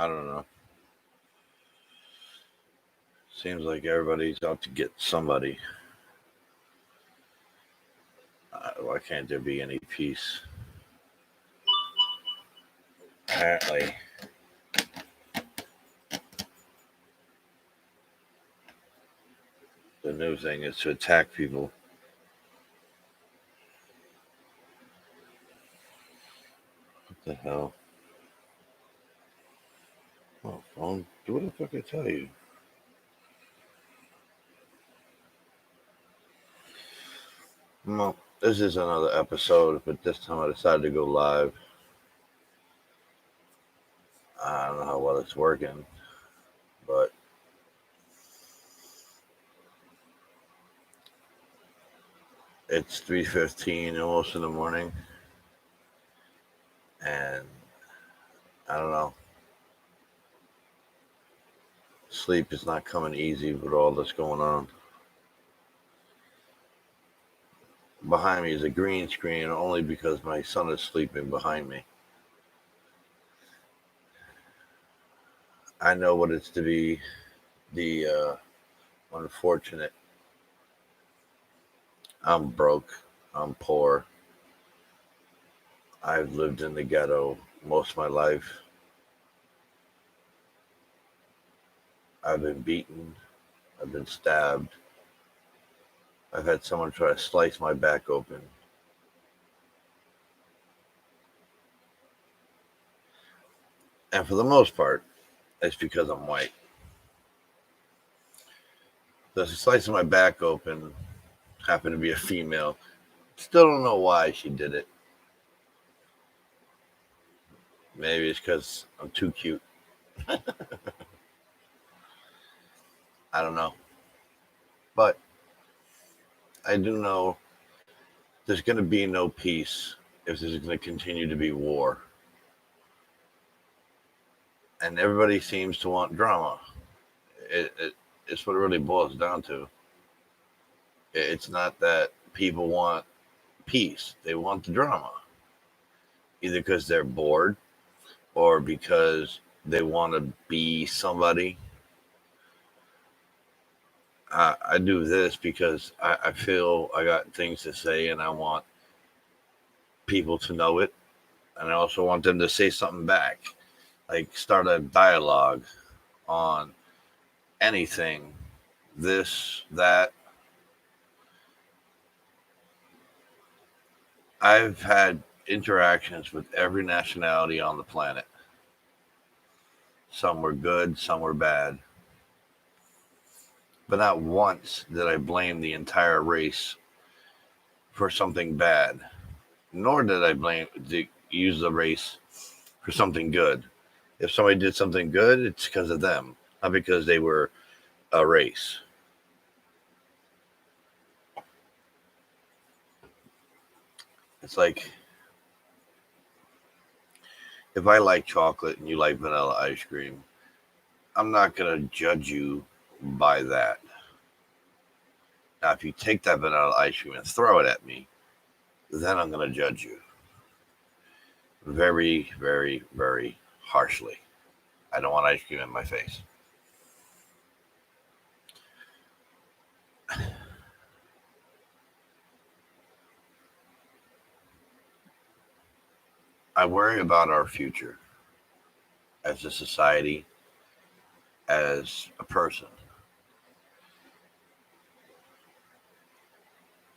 I don't know. Seems like everybody's out to get somebody. Why can't there be any peace? Apparently. The new thing is to attack people. What the hell? Oh, phone. Do what the fuck I tell you. Well, this is another episode, but this time I decided to go live. I don't know how well it's working, but it's 3:15 almost in the morning, and I don't know. Sleep is not coming easy with all that's going on. Behind me is a green screen only because my son is sleeping behind me. I know what it's to be the unfortunate. I'm broke. I'm poor. I've lived in the ghetto most of my life. I've been beaten. I've been stabbed. I've had someone try to slice my back open. And for the most part, it's because I'm white. The slice of my back open happened to be a female. Still don't know why she did it. Maybe it's because I'm too cute. I don't know. But I do know there's going to be no peace if there's going to continue to be war. And everybody seems to want drama. It's what it really boils down to. It's not that people want peace. They want the drama. Either because they're bored or because they want to be somebody. I do this because I feel I got things to say and I want people to know it. And I also want them to say something back. Like start a dialogue on anything, this, that. I've had interactions with every nationality on the planet. Some were good, some were bad. But not once did I blame the entire race for something bad, nor did I use the race for something good. If somebody did something good, it's because of them, not because they were a race. It's like if I like chocolate and you like vanilla ice cream, I'm not going to judge you by that. Now, if you take that vanilla ice cream and throw it at me, then I'm going to judge you. Very, very, very harshly. I don't want ice cream in my face. I worry about our future as a society, as a person.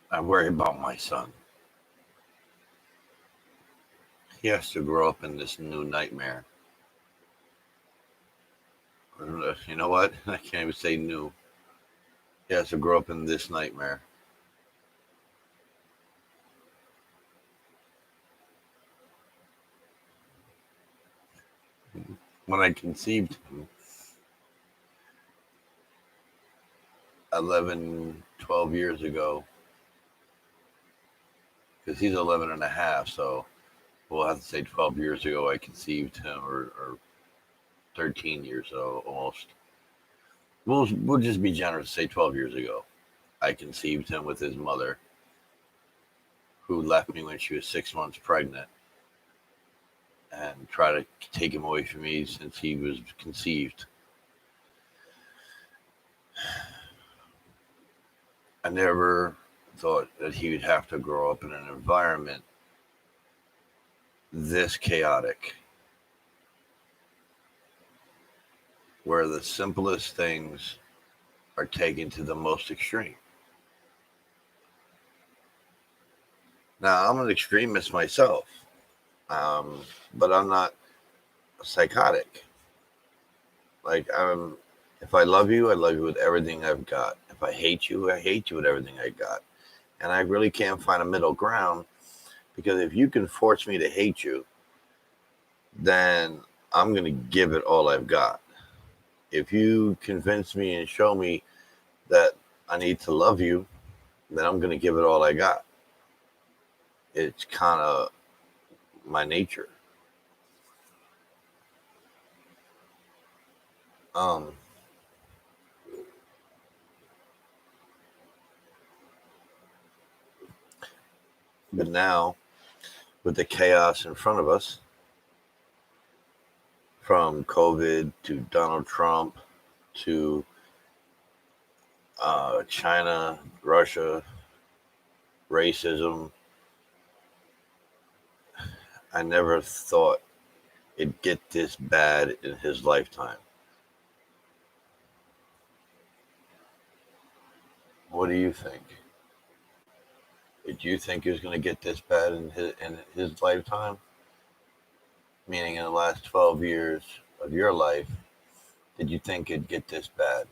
I worry about my son. He has to grow up in this new nightmare. You know what? I can't even say new. He has to grow up in this nightmare. When I conceived him 11, 12 years ago, because he's 11 and a half, so we'll have to say 12 years ago I conceived him, or 13 years so almost. We'll just be generous, say 12 years ago. I conceived him with his mother, who left me when she was 6 months pregnant. and try to take him away from me since he was conceived. I never thought that he would have to grow up in an environment this chaotic, where the simplest things are taken to the most extreme. Now, I'm an extremist myself, um, but I'm not psychotic. Like, if I love you with everything I've got. If I hate you with everything I got. And I really can't find a middle ground, because if you can force me to hate you, then I'm going to give it all I've got. If you convince me and show me that I need to love you, then I'm going to give it all I got. It's kind of my nature. Um, but now, with the chaos in front of us, from COVID to Donald Trump to China, Russia, racism, I never thought it'd get this bad in his lifetime. What do you think? Did you think it was going to get this bad in his lifetime? Meaning, in the last 12 years of your life, did you think it'd get this bad?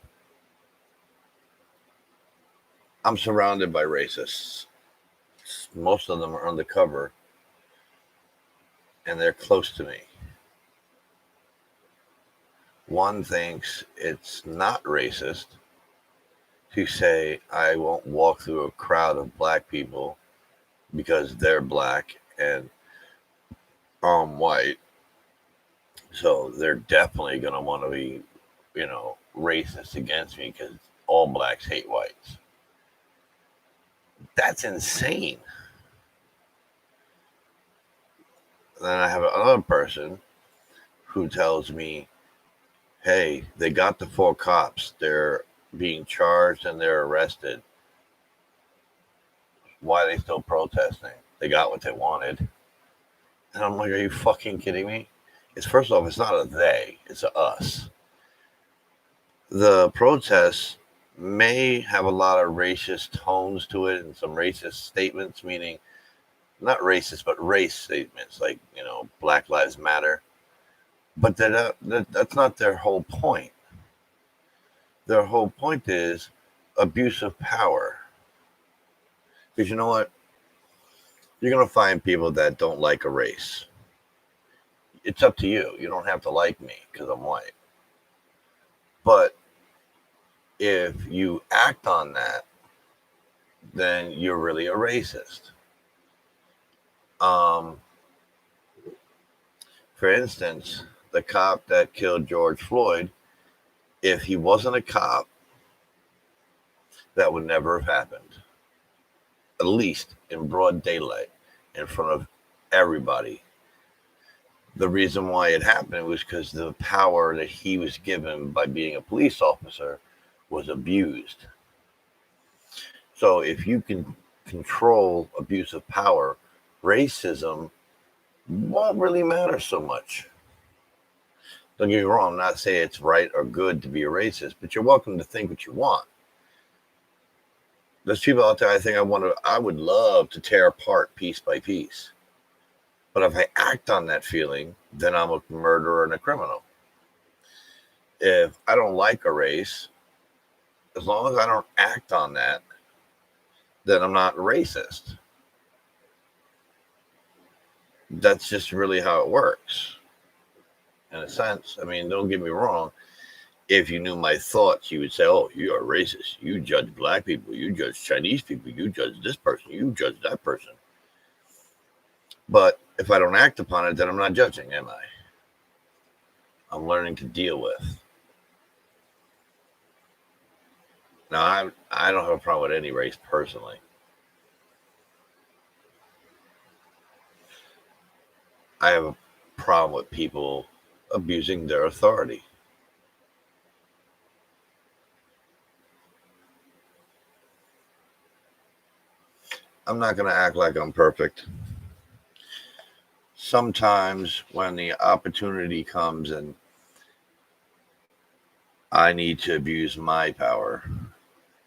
I'm surrounded by racists. Most of them are undercover, and they're close to me. One thinks it's not racist to say, I won't walk through a crowd of black people because they're black and I'm white. So they're definitely going to want to be, racist against me because all blacks hate whites. That's insane. Then I have another person who tells me, hey, they got the 4 cops. They're being charged and they're arrested. Why are they still protesting? They got what they wanted. And I'm like, are you fucking kidding me? First off, it's not a they, it's a us. The protests may have a lot of racist tones to it and some racist statements, meaning not racist, but race statements, like, Black Lives Matter. But that's not their whole point. Their whole point is abuse of power. Because you know what? You're going to find people that don't like a race. It's up to you. You don't have to like me because I'm white. But if you act on that, then you're really a racist. For instance, the cop that killed George Floyd, if he wasn't a cop, that would never have happened. At least in broad daylight, in front of everybody. The reason why it happened was because the power that he was given by being a police officer was abused. So if you can control abuse of power, racism won't really matter so much. Don't get me wrong, I'm not saying it's right or good to be a racist, but you're welcome to think what you want. There's people out there I would love to tear apart piece by piece. But if I act on that feeling, then I'm a murderer and a criminal. If I don't like a race, as long as I don't act on that, then I'm not racist. That's just really how it works. In a sense, don't get me wrong. If you knew my thoughts, you would say, oh, you are racist. You judge black people. You judge Chinese people. You judge this person. You judge that person. But if I don't act upon it, then I'm not judging, am I? I'm learning to deal with. Now, I don't have a problem with any race personally. I have a problem with people abusing their authority. I'm not going to act like I'm perfect. Sometimes when the opportunity comes and I need to abuse my power,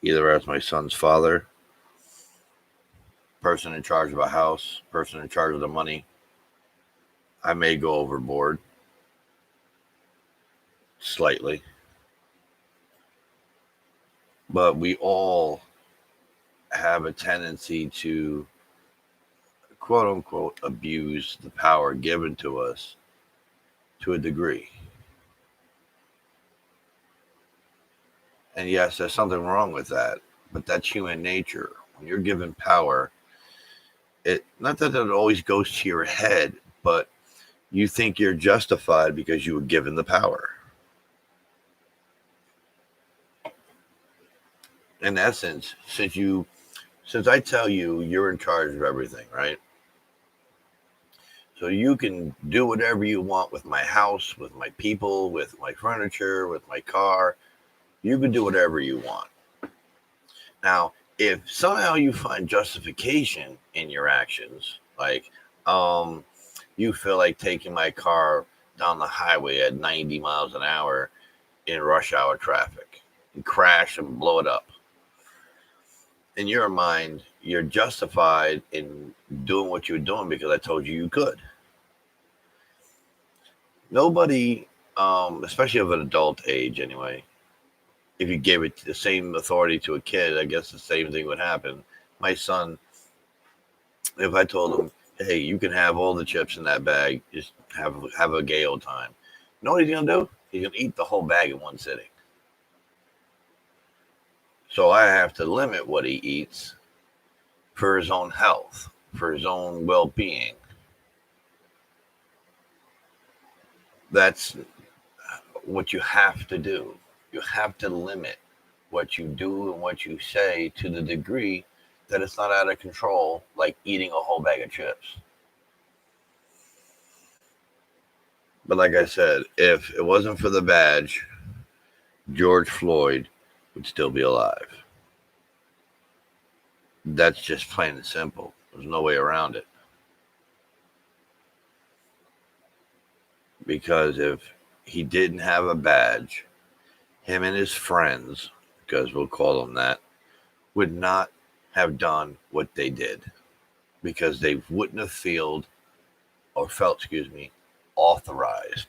either as my son's father, person in charge of a house, person in charge of the money, I may go overboard slightly. But we all have a tendency to, quote unquote, abuse the power given to us to a degree. And yes, there's something wrong with that, but that's human nature. When you're given power, it not that it always goes to your head, but you think you're justified because you were given the power. In essence, since I tell you you're in charge of everything, right? So you can do whatever you want with my house, with my people, with my furniture, with my car. You can do whatever you want. Now, if somehow you find justification in your actions, like you feel like taking my car down the highway at 90 miles an hour in rush hour traffic and crash and blow it up, in your mind, you're justified in doing what you're doing because I told you you could. Nobody, especially of an adult age anyway, if you gave it the same authority to a kid, I guess the same thing would happen. My son, if I told him, "Hey, you can have all the chips in that bag, just have a gay old time," you know what he's gonna do? He's gonna eat the whole bag in one sitting. So I have to limit what he eats for his own health, for his own well-being. That's what you have to do. You have to limit what you do and what you say to the degree that it's not out of control, like eating a whole bag of chips. But like I said, if it wasn't for the badge, George Floyd would still be alive. That's just plain and simple. There's no way around it. Because if he didn't have a badge, him and his friends, because we'll call them that, would not have done what they did. Because they wouldn't have felt, authorized.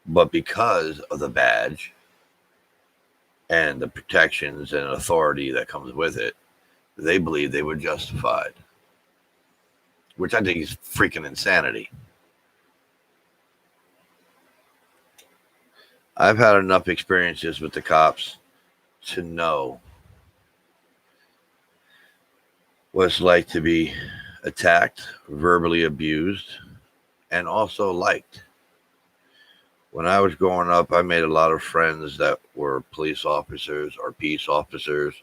But because of the badge and the protections and authority that comes with it, they believe they were justified, which I think is freaking insanity. I've had enough experiences with the cops to know what it's like to be attacked, verbally abused, and also liked. When I was growing up, I made a lot of friends that were police officers or peace officers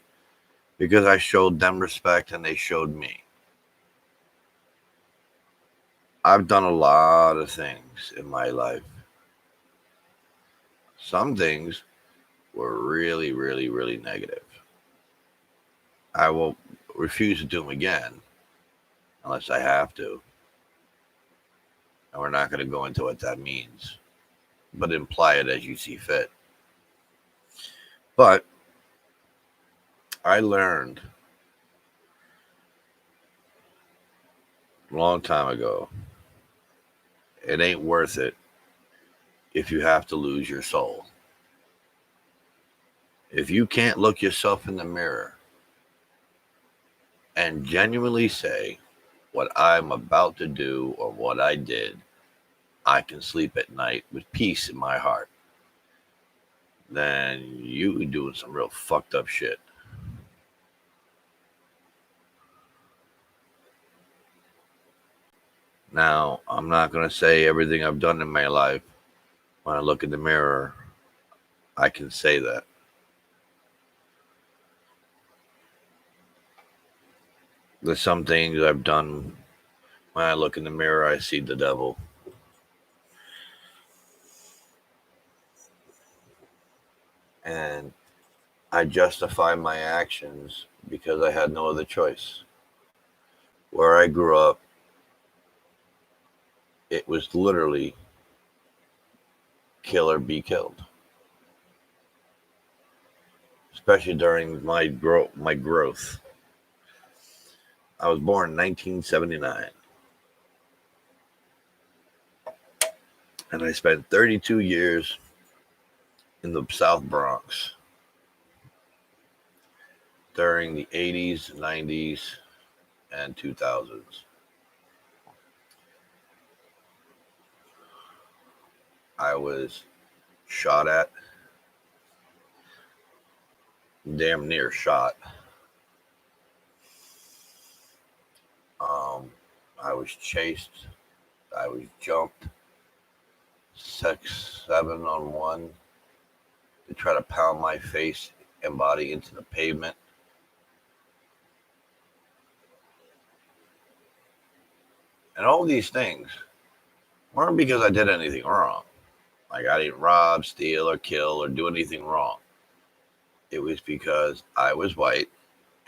because I showed them respect and they showed me. I've done a lot of things in my life. Some things were really, really, really negative. I will refuse to do them again unless I have to. And we're not going to go into what that means, but imply it as you see fit. But I learned a long time ago, it ain't worth it if you have to lose your soul. If you can't look yourself in the mirror and genuinely say, what I'm about to do or what I did, I can sleep at night with peace in my heart, then you doing some real fucked up shit. Now, I'm not going to say everything I've done in my life. When I look in the mirror, I can say that. There's some things I've done. When I look in the mirror, I see the devil. And I justify my actions because I had no other choice. Where I grew up, it was literally kill or be killed. Especially during my growth. I was born in 1979, and I spent 32 years in the South Bronx during the 80s, 90s, and 2000s. I was shot at, damn near shot. Um, I was chased. I was jumped 6, 7 on 1 to try to pound my face and body into the pavement. And all these things weren't because I did anything wrong. Like I didn't rob, steal, or kill, or do anything wrong. It was because I was white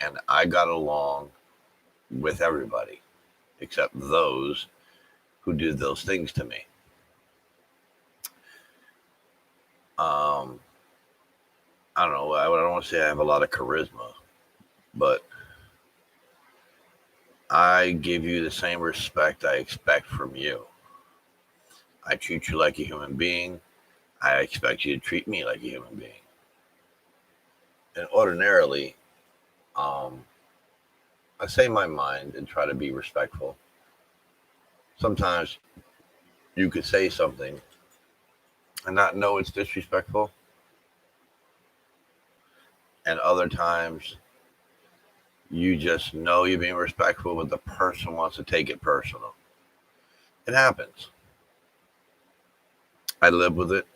and I got along with everybody except those who did those things to me. Um, I don't know. I don't want to say I have a lot of charisma, but I give you the same respect I expect from you. I treat you like a human being. I expect you to treat me like a human being. And ordinarily, I say my mind and try to be respectful. Sometimes you could say something and not know it's disrespectful. And other times you just know you're being respectful, but the person wants to take it personal. It happens. I live with it.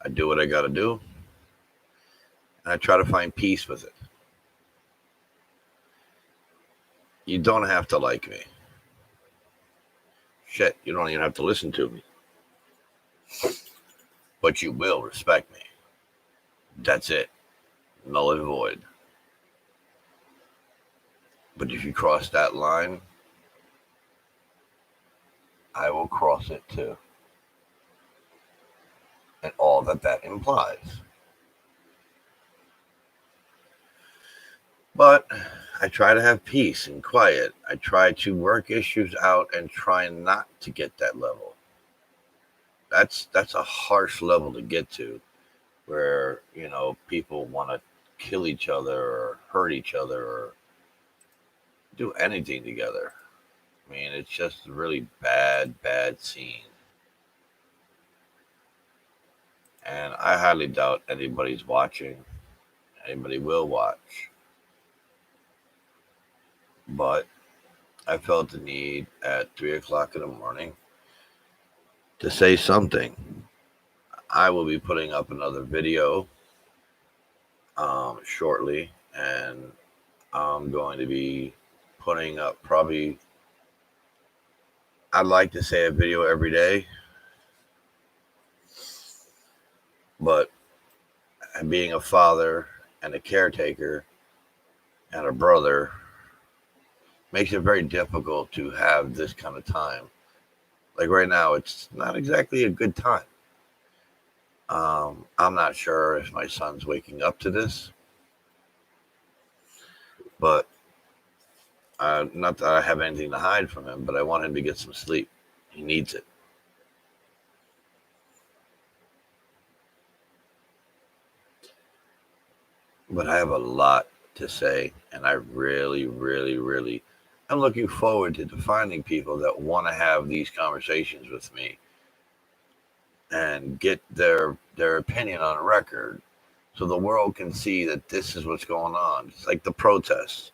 I do what I got to do. And I try to find peace with it. You don't have to like me. Shit, you don't even have to listen to me. But you will respect me. That's it. Null and void. But if you cross that line, I will cross it too. And all that implies. But I try to have peace and quiet. I try to work issues out and try not to get that level. That's a harsh level to get to, where people want to kill each other or hurt each other or do anything together. I mean, it's just a really bad scene. And I highly doubt anybody's watching. Anybody will watch. But I felt the need at 3 o'clock in the morning to say something. I will be putting up another video shortly, and I'm going to be putting up probably, I'd like to say a video every day, but being a father and a caretaker and a brother makes it very difficult to have this kind of time. Like right now, it's not exactly a good time. I'm not sure if my son's waking up to this, but not that I have anything to hide from him, but I want him to get some sleep. He needs it. But I have a lot to say, and I really, really, really, I'm looking forward to finding people that want to have these conversations with me and get their opinion on record, so the world can see that this is what's going on. It's like the protests.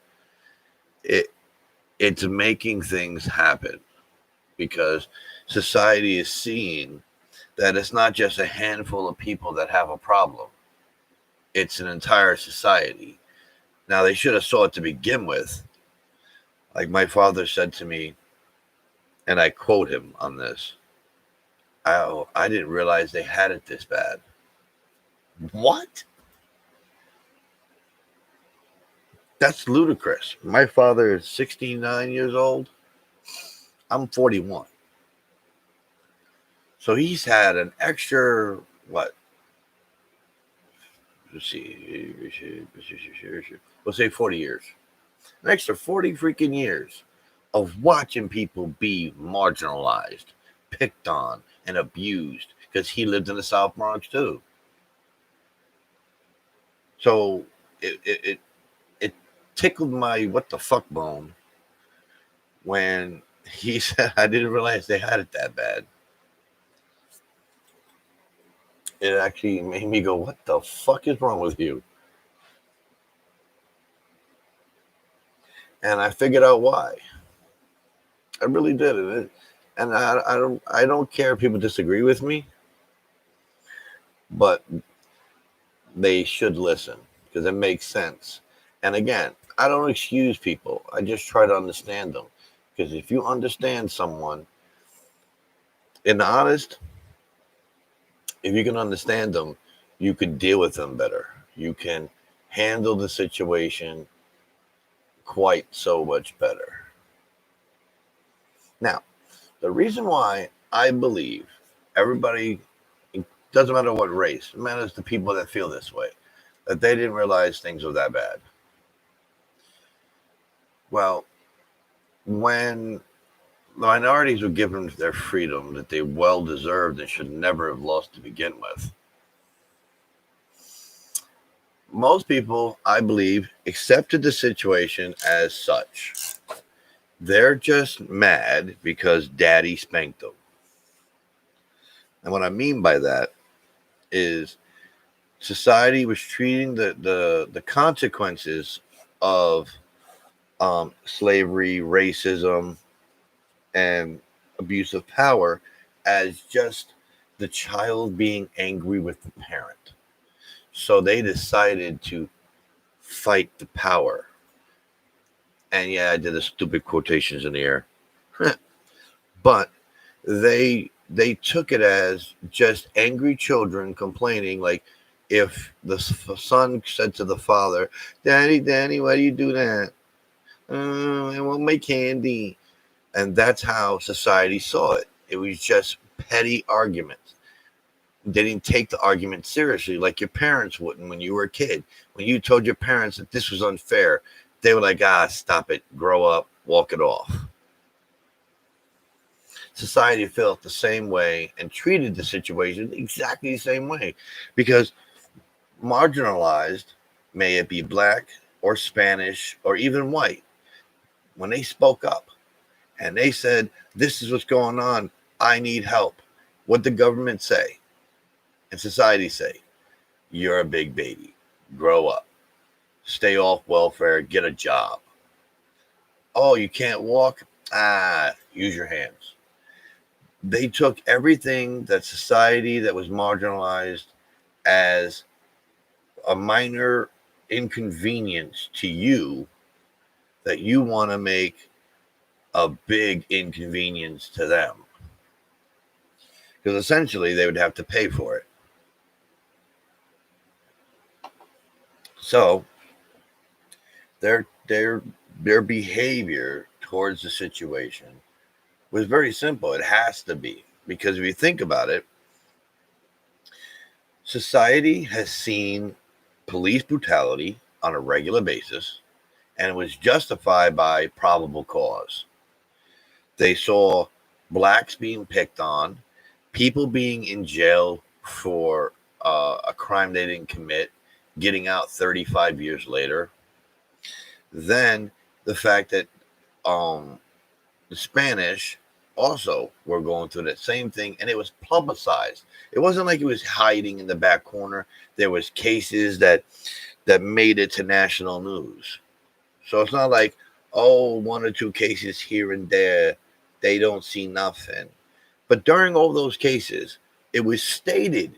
It's making things happen because society is seeing that it's not just a handful of people that have a problem. It's an entire society. Now, they should have saw it to begin with. Like my father said to me, and I quote him on this, I didn't realize they had it this bad. What? That's ludicrous. My father is 69 years old. I'm 41. So he's had an extra, what? Let's see. We'll say 40 years. An extra 40 freaking years of watching people be marginalized, picked on, and abused because he lived in the South Bronx too. So it tickled my what the fuck bone when he said, I didn't realize they had it that bad. It actually made me go, what the fuck is wrong with you? And I figured out why. I really did. And I don't care if people disagree with me, but they should listen because it makes sense. And again, I don't excuse people. I just try to understand them. Because if you understand someone, in the honest, if you can understand them, you can deal with them better. You can handle the situation quite so much better. Now, the reason why I believe everybody, it doesn't matter what race, it matters the people that feel this way, that they didn't realize things were that bad. Well, when the minorities were given their freedom that they well deserved and should never have lost to begin with, most people, I believe, accepted the situation as such. They're just mad because daddy spanked them. And what I mean by that is society was treating the consequences of slavery, racism, and abuse of power as just the child being angry with the parent. So they decided to fight the power. And yeah, I did the stupid quotations in the air. But they took it as just angry children complaining, like if the son said to the father, Daddy, why do you do that? I want my candy. And that's how society saw it. It was just petty arguments. They didn't take the argument seriously like your parents wouldn't when you were a kid. When you told your parents that this was unfair, they were like, stop it, grow up, walk it off. Society felt the same way and treated the situation exactly the same way because marginalized, may it be black or Spanish or even white, when they spoke up and they said, this is what's going on, I need help, what the government say and society say, you're a big baby, grow up, stay off welfare, get a job. Oh, you can't walk? Use your hands. They took everything that society that was marginalized as a minor inconvenience to you that you want to make a big inconvenience to them. Because essentially they would have to pay for it. So their behavior towards the situation was very simple. It has to be. Because if you think about it, society has seen police brutality on a regular basis, and it was justified by probable cause. They saw blacks being picked on, people being in jail for a crime they didn't commit, getting out 35 years later. Then the fact that the Spanish also were going through that same thing, and it was publicized. It wasn't like it was hiding in the back corner. There was cases that made it to national news. So it's not like, one or two cases here and there, they don't see nothing. But during all those cases, it was stated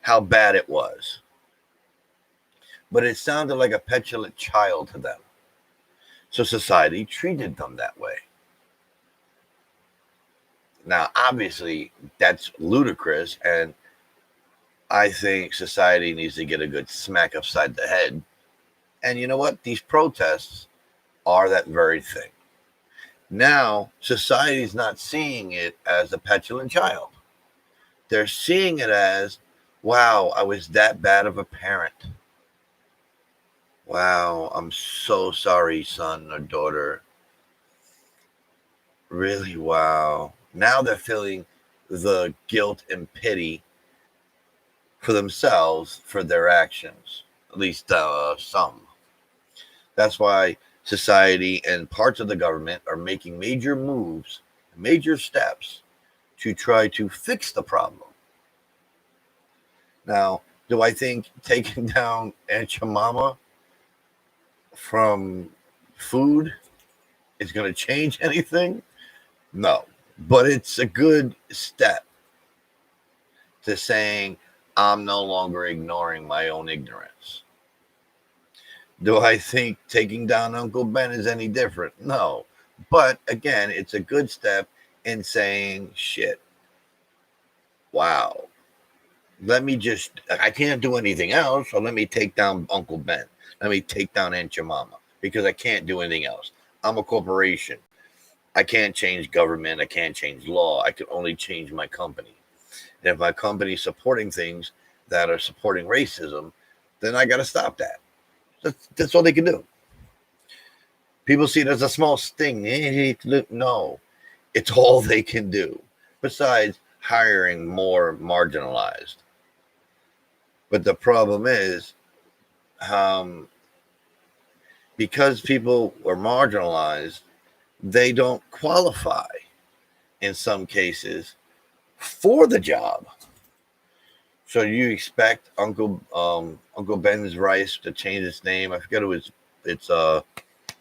how bad it was. But it sounded like a petulant child to them. So society treated them that way. Now, obviously, that's ludicrous, and I think society needs to get a good smack upside the head. And you know what? These protests are that very thing. Now, society's not seeing it as a petulant child. They're seeing it as, wow, I was that bad of a parent. Wow, I'm so sorry, son or daughter. Really, wow. Now they're feeling the guilt and pity for themselves for their actions, at least some. That's why society and parts of the government are making major moves, major steps to try to fix the problem. Now, do I think taking down Aunt Your Mama from food is going to change anything? No, but it's a good step to saying I'm no longer ignoring my own ignorance. Do I think taking down Uncle Ben is any different? No. But again, it's a good step in saying, shit, wow. I can't do anything else, so let me take down Uncle Ben. Let me take down Aunt Your Mama because I can't do anything else. I'm a corporation. I can't change government. I can't change law. I can only change my company. And if my company's supporting things that are supporting racism, then I got to stop that. That's all they can do. People see it as a small sting. No, it's all they can do. Besides hiring more marginalized. But the problem is, because people are marginalized, they don't qualify in some cases for the job. So you expect Uncle Ben's Rice to change its name? I forget who its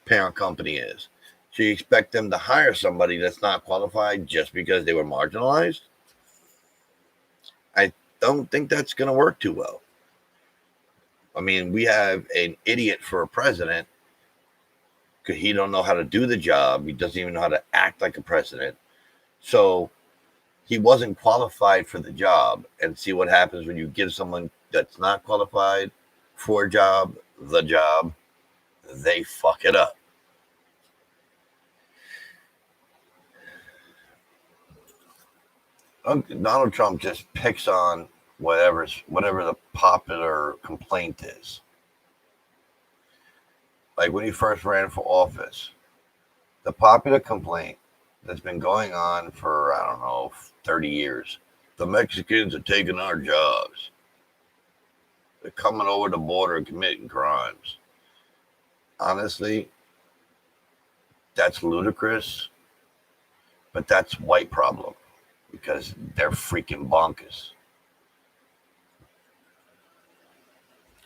parent company is. So you expect them to hire somebody that's not qualified just because they were marginalized? I don't think that's going to work too well. I mean, we have an idiot for a president because he don't know how to do the job. He doesn't even know how to act like a president. So he wasn't qualified for the job. And see what happens when you give someone that's not qualified for a job, the job, they fuck it up. Donald Trump just picks on whatever the popular complaint is. Like when he first ran for office, the popular complaint that's been going on for, I don't know, 30 years. The Mexicans are taking our jobs. They're coming over the border and committing crimes. Honestly, that's ludicrous, but that's white problem because they're freaking bonkers.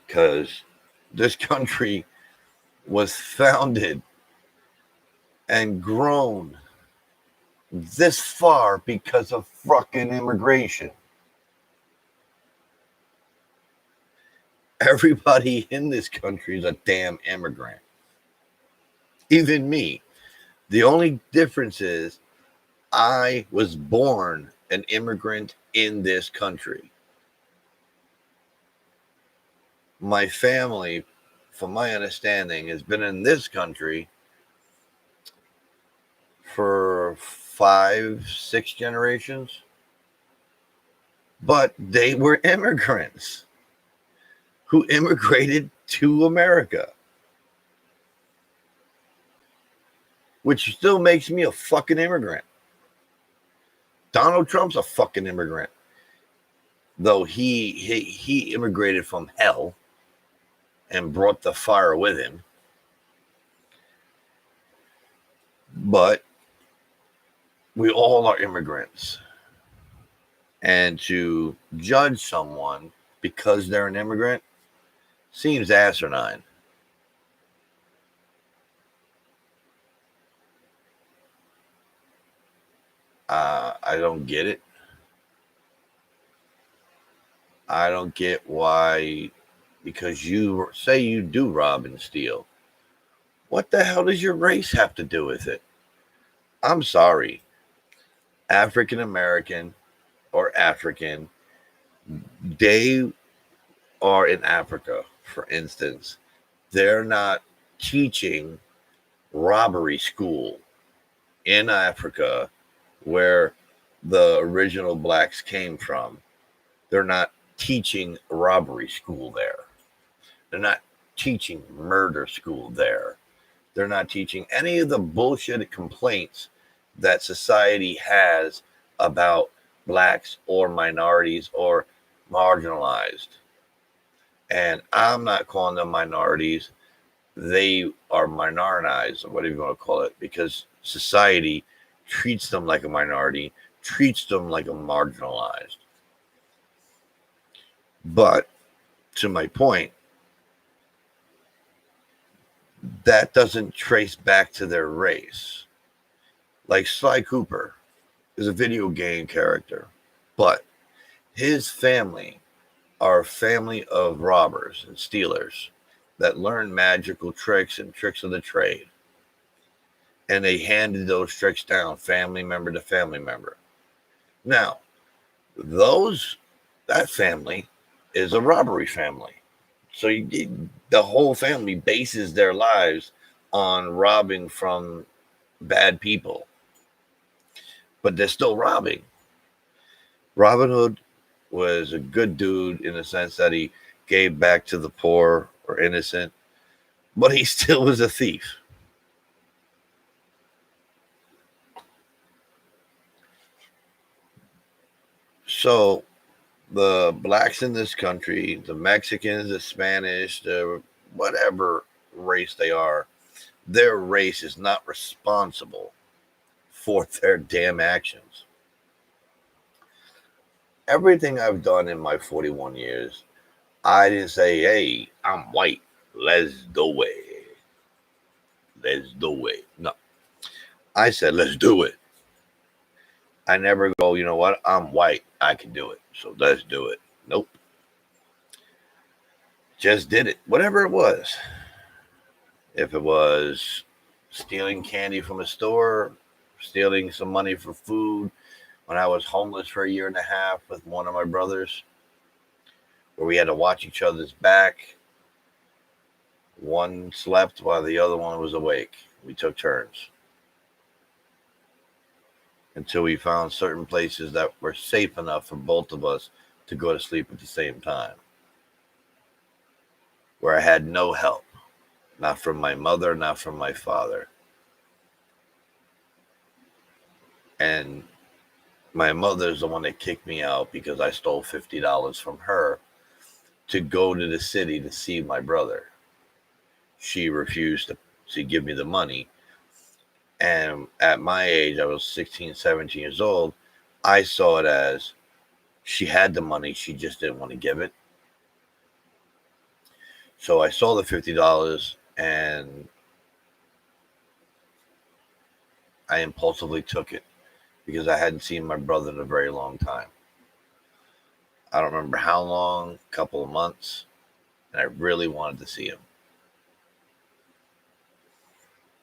Because this country was founded and grown this far because of fucking immigration. Everybody in this country is a damn immigrant. Even me. The only difference is I was born an immigrant in this country. My family, from my understanding, has been in this country for 5, 6 generations. But they were immigrants who immigrated to America. Which still makes me a fucking immigrant. Donald Trump's a fucking immigrant. Though he immigrated from hell and brought the fire with him. But we all are immigrants. And to judge someone because they're an immigrant seems asinine. I don't get it. I don't get why, because you say you do rob and steal. What the hell does your race have to do with it? I'm sorry. African American or African They are in Africa, for instance. They're not teaching robbery school in Africa where the original blacks came from. They're not teaching robbery school there. They're not teaching murder school there. They're not teaching any of the bullshit complaints that society has about blacks or minorities or marginalized. And I'm not calling them minorities. They are minoritized, or whatever you want to call it, because society treats them like a minority, treats them like a marginalized. But to my point, that doesn't trace back to their race. Like Sly Cooper is a video game character, but his family are a family of robbers and stealers that learn magical tricks and tricks of the trade. And they handed those tricks down family member to family member. Now, that family is a robbery family. So the whole family bases their lives on robbing from bad people, but they're still robbing. Robin Hood was a good dude in the sense that he gave back to the poor or innocent, but he still was a thief. So the blacks in this country, the Mexicans, the Spanish, the whatever race they are, their race is not responsible for their damn actions. Everything I've done in my 41 years, I didn't say, hey, I'm white. Let's do it. Let's do it. No. I said, let's do it. I never go, you know what? I'm white. I can do it. So let's do it. Nope. Just did it. Whatever it was. If it was stealing candy from a store, stealing some money for food, when I was homeless for a year and a half with one of my brothers, where we had to watch each other's back. One slept while the other one was awake. We took turns until we found certain places that were safe enough for both of us to go to sleep at the same time, where I had no help, not from my mother, not from my father. And my mother's the one that kicked me out because I stole $50 from her to go to the city to see my brother. She refused to give me the money. And at my age, I was 16, 17 years old. I saw it as she had the money, she just didn't want to give it. So I saw the $50 and I impulsively took it because I hadn't seen my brother in a very long time. I don't remember how long, a couple of months, and I really wanted to see him.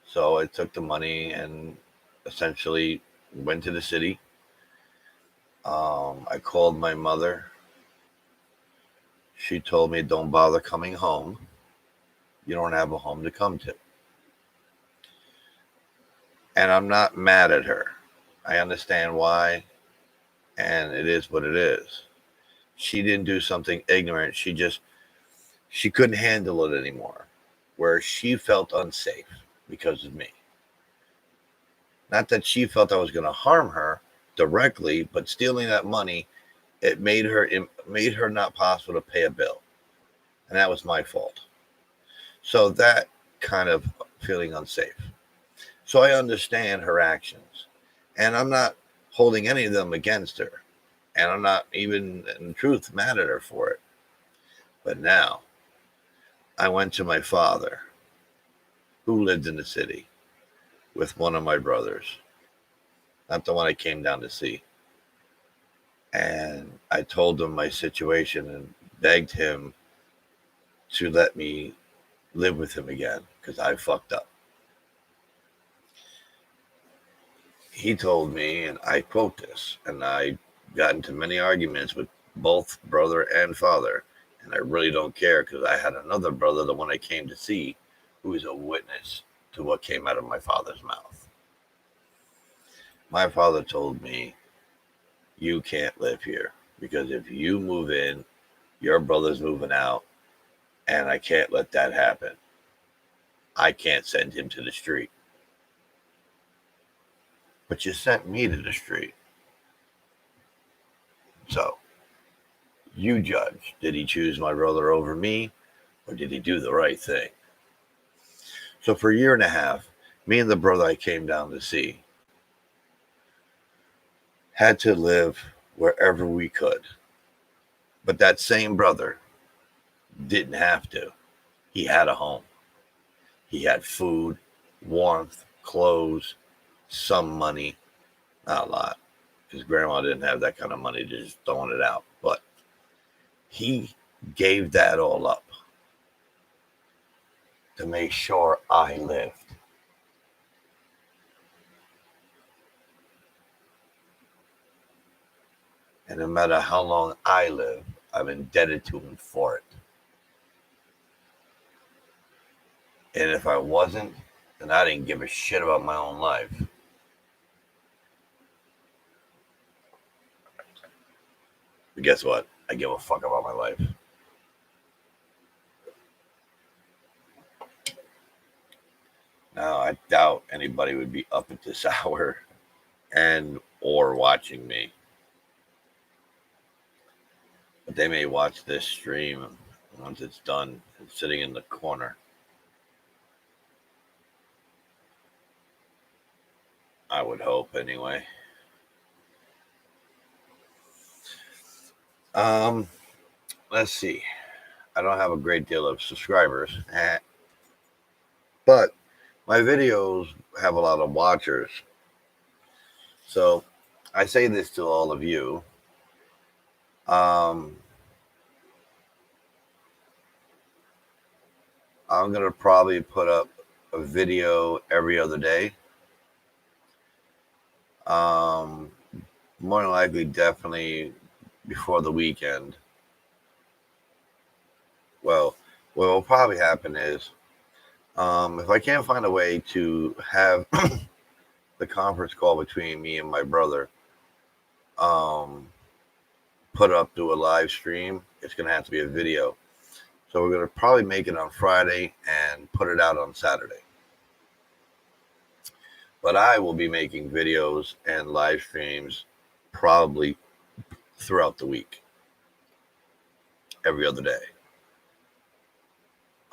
So I took the money and essentially went to the city. I called my mother. She told me, don't bother coming home. You don't have a home to come to. And I'm not mad at her. I understand why, and it is what it is. She didn't do something ignorant. She couldn't handle it anymore, where she felt unsafe because of me. Not that she felt I was going to harm her directly, but stealing that money, it made her not possible to pay a bill, and that was my fault. So that kind of feeling unsafe. So I understand her actions, and I'm not holding any of them against her, and I'm not even in truth mad at her for it. But now I went to my father, who lived in the city, with one of my brothers, not the one I came down to see. And I told him my situation and begged him to let me live with him again because I fucked up. He told me, and I quote this, and I got into many arguments with both brother and father. And I really don't care because I had another brother, the one I came to see, who is a witness to what came out of my father's mouth. My father told me, you can't live here because if you move in, your brother's moving out, and I can't let that happen. I can't send him to the street. But you sent me to the street. So, you judge. Did he choose my brother over me, or did he do the right thing? So, for a year and a half, me and the brother I came down to see had to live wherever we could. But that same brother didn't have to. He had a home. He had food, warmth, clothes, some money. Not a lot. His grandma didn't have that kind of money to just throwing it out. But he gave that all up to make sure I lived. And no matter how long I live, I'm indebted to him for it. And if I wasn't, then I didn't give a shit about my own life. But guess what? I give a fuck about my life. Now, I doubt anybody would be up at this hour and or watching me. But they may watch this stream once it's done and sitting in the corner. I would hope anyway. Let's see. I don't have a great deal of subscribers, but my videos have a lot of watchers. So I say this to all of you. I'm going to probably put up a video every other day. More than likely, definitely before the weekend. Well, what will probably happen is if I can't find a way to have the conference call between me and my brother put up to a live stream, it's going to have to be a video. So we're going to probably make it on Friday and put it out on Saturday. But I will be making videos and live streams probably throughout the week, every other day.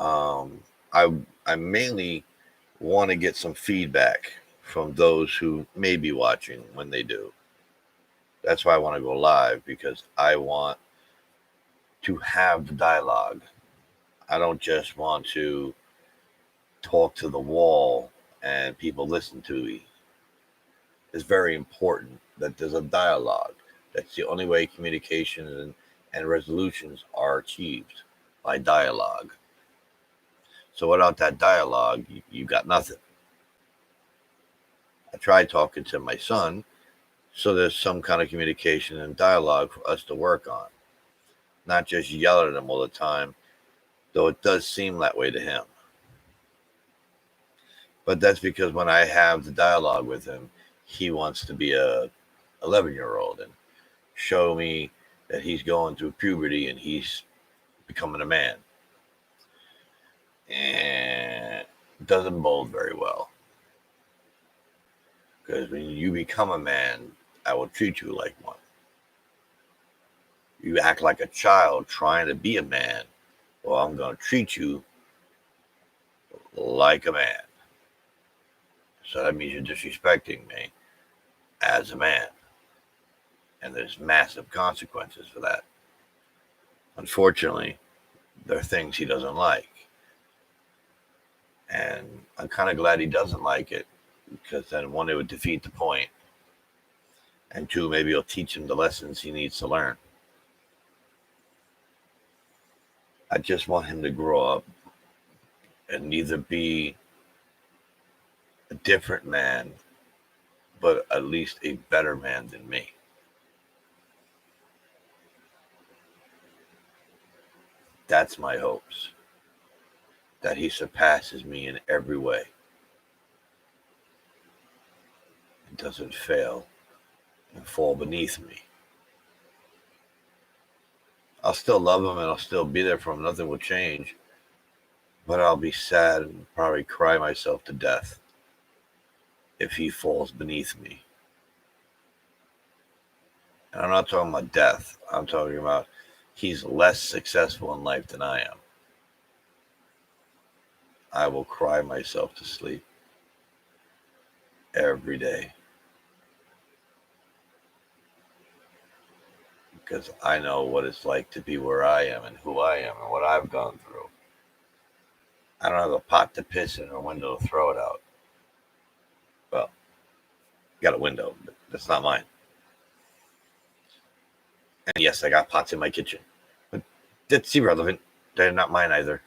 I mainly want to get some feedback from those who may be watching when they do. That's why I want to go live, because I want to have the dialogue. I don't just want to talk to the wall and people listen to me. It's very important that there's a dialogue. That's the only way communication and resolutions are achieved, by dialogue. So without that dialogue, you got nothing. I tried talking to my son, so there's some kind of communication and dialogue for us to work on. Not just yell at him all the time, though it does seem that way to him. But that's because when I have the dialogue with him, he wants to be a 11-year-old and show me that he's going through puberty and he's becoming a man. And it doesn't bode very well. Because when you become a man, I will treat you like one. You act like a child trying to be a man, well, I'm going to treat you like a man. So that means you're disrespecting me as a man. And there's massive consequences for that. Unfortunately, there are things he doesn't like. And I'm kind of glad he doesn't like it, because then one, it would defeat the point. And two, maybe it'll teach him the lessons he needs to learn. I just want him to grow up and neither be a different man, but at least a better man than me. That's my hopes, that he surpasses me in every way and doesn't fail and fall beneath me. I'll still love him and I'll still be there for him. Nothing will change. But I'll be sad and probably cry myself to death if he falls beneath me. And I'm not talking about death. I'm talking about he's less successful in life than I am. I will cry myself to sleep every day. Because I know what it's like to be where I am and who I am and what I've gone through. I don't have a pot to piss in or a window to throw it out. Well, got a window, but that's not mine. And yes, I got pots in my kitchen, but that's irrelevant. They're not mine either.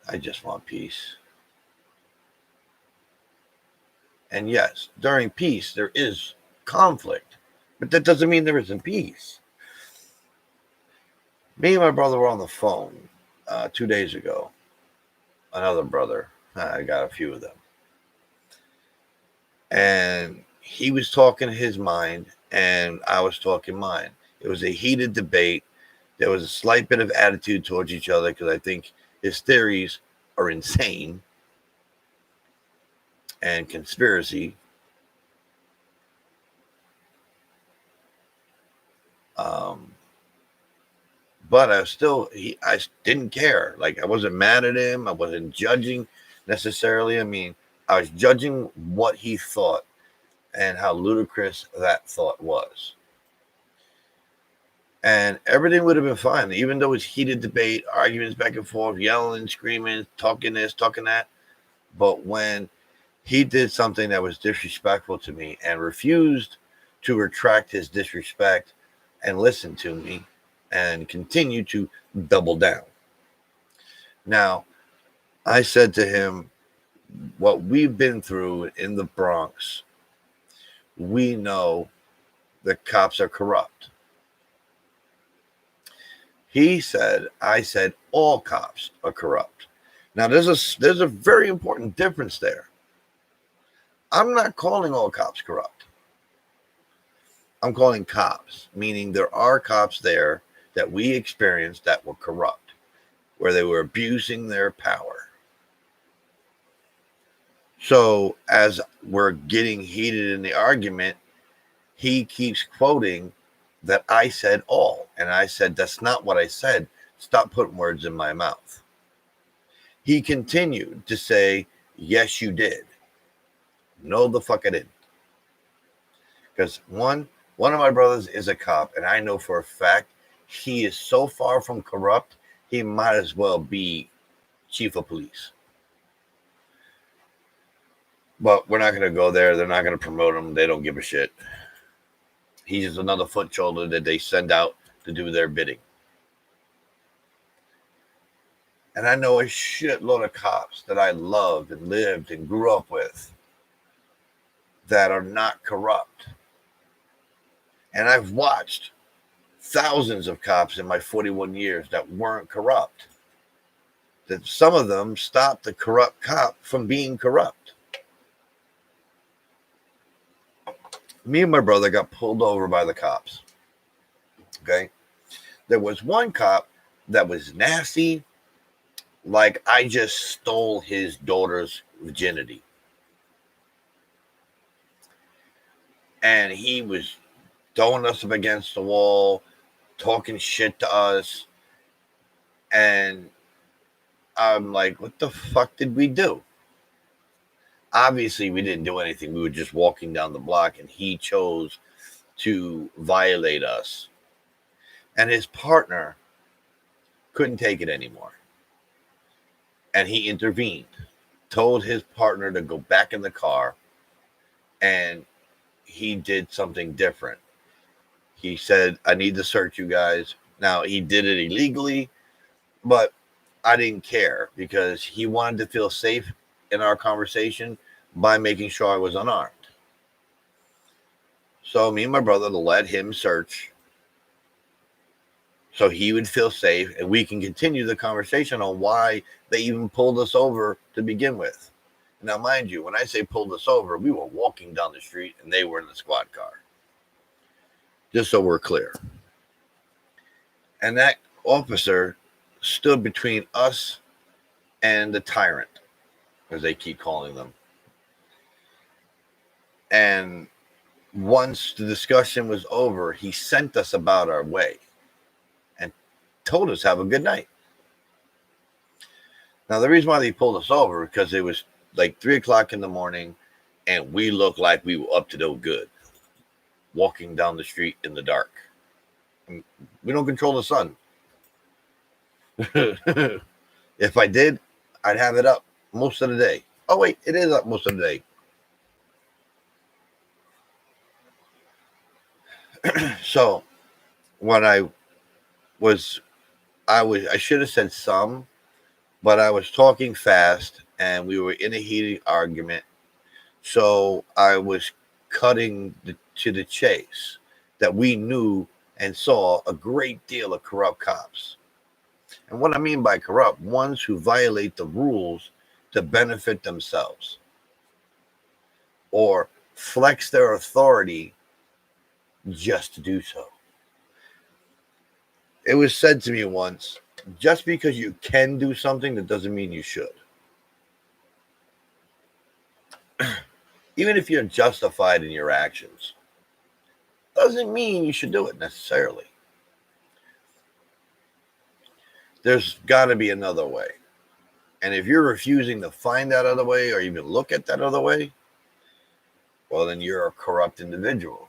I just want peace. And yes, during peace, there is conflict, but that doesn't mean there isn't peace. Me and my brother were on the phone 2 days ago. Another brother. I got a few of them. And he was talking his mind, and I was talking mine. It was a heated debate. There was a slight bit of attitude towards each other because I think his theories are insane and conspiracy. But I didn't care. Like, I wasn't mad at him. I wasn't judging necessarily. I mean, I was judging what he thought and how ludicrous that thought was. And everything would have been fine, even though it's heated debate, arguments back and forth, yelling, screaming, talking this, talking that. But when he did something that was disrespectful to me and refused to retract his disrespect and listen to me and continue to double down. Now, I said to him, what we've been through in the Bronx, we know the cops are corrupt. He said, I said, all cops are corrupt. Now, there's a very important difference there. I'm not calling all cops corrupt. I'm calling cops, meaning there are cops there that we experienced that were corrupt, where they were abusing their power. So as we're getting heated in the argument, he keeps quoting that I said all. And I said, that's not what I said. Stop putting words in my mouth. He continued to say, yes, you did. No, the fuck I didn't. Because one of my brothers is a cop, and I know for a fact he is so far from corrupt, he might as well be chief of police. But we're not going to go there. They're not going to promote him. They don't give a shit. He's just another foot shoulder that they send out to do their bidding. And I know a shitload of cops that I loved and lived and grew up with that are not corrupt. And I've watched thousands of cops in my 41 years that weren't corrupt. That some of them stopped the corrupt cop from being corrupt. Me and my brother got pulled over by the cops. Okay? There was one cop that was nasty, like I just stole his daughter's virginity. And he was throwing us up against the wall, talking shit to us. And I'm like, what the fuck did we do? Obviously, we didn't do anything. We were just walking down the block, and he chose to violate us. And his partner couldn't take it anymore. And he intervened, told his partner to go back in the car, and he did something different. He said, I need to search you guys. Now, he did it illegally, but I didn't care because he wanted to feel safe in our conversation by making sure I was unarmed. So me and my brother let him search so he would feel safe, and we can continue the conversation on why they even pulled us over to begin with. Now, mind you, when I say pulled us over, we were walking down the street and they were in the squad car. Just so we're clear. And that officer stood between us and the tyrant, as they keep calling them. And once the discussion was over, he sent us about our way and told us, have a good night. Now, the reason why they pulled us over, because it was like 3 o'clock in the morning, and we looked like we were up to no good, walking down the street in the dark. And we don't control the sun. If I did, I'd have it up most of the day. Oh, wait, it is up most of the day. So when I should have said some, but I was talking fast and we were in a heated argument. So I was cutting to the chase that we knew and saw a great deal of corrupt cops. And what I mean by corrupt, ones who violate the rules to benefit themselves or flex their authority just to do so. It was said to me once, just because you can do something, that doesn't mean you should. Even if you're justified in your actions, doesn't mean you should do it necessarily. There's got to be another way. And if you're refusing to find that other way or even look at that other way, well, then you're a corrupt individual.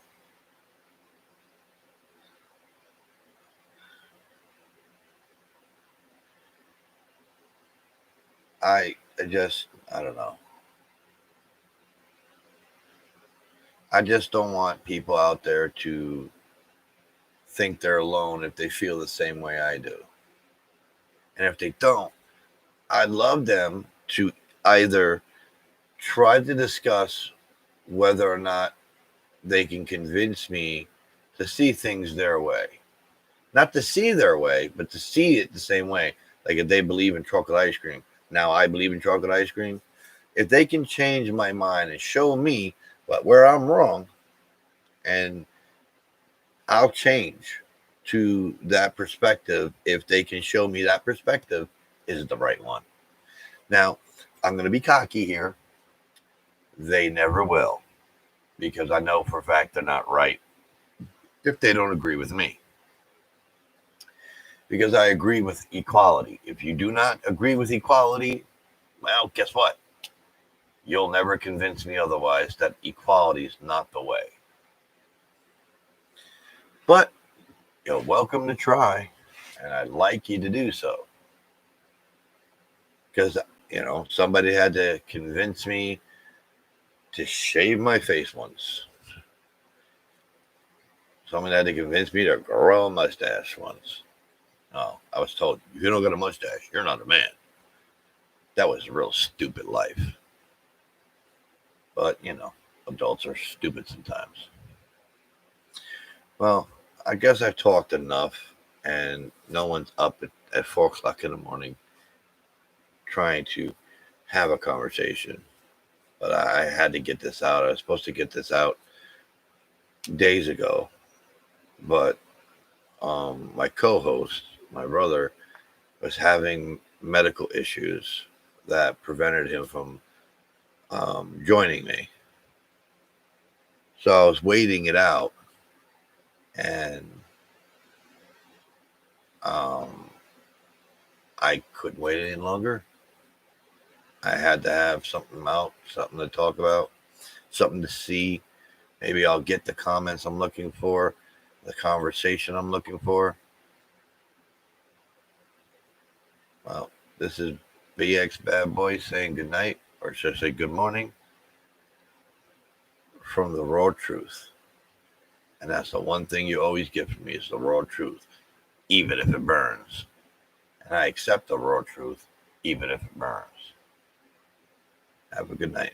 I don't know. I just don't want people out there to think they're alone if they feel the same way I do. And if they don't, I'd love them to either try to discuss whether or not they can convince me to see things their way. Not to see their way, but to see it the same way. Like if they believe in chocolate ice cream, now I believe in chocolate ice cream. If they can change my mind and show me where I'm wrong, and I'll change to that perspective if they can show me that perspective is the right one. Now, I'm going to be cocky here. They never will, because I know for a fact they're not right if they don't agree with me. Because I agree with equality. If you do not agree with equality, well, guess what? You'll never convince me otherwise that equality is not the way. But you're welcome to try, and I'd like you to do so. Because, somebody had to convince me to shave my face once. Someone had to convince me to grow a mustache once. Oh, I was told, if you don't got a mustache, you're not a man. That was a real stupid life. But, adults are stupid sometimes. Well, I guess I've talked enough, and no one's up at 4 o'clock in the morning trying to have a conversation. But I had to get this out. I was supposed to get this out days ago. But my co-host, my brother, was having medical issues that prevented him from joining me. So I was waiting it out, and I couldn't wait any longer. I had to have something out, something to talk about, something to see. Maybe I'll get the comments I'm looking for, the conversation I'm looking for. Well, this is BX Bad Boy saying good night, or should I say good morning, from the raw truth. And that's the one thing you always get from me is the raw truth, even if it burns. And I accept the raw truth, even if it burns. Have a good night.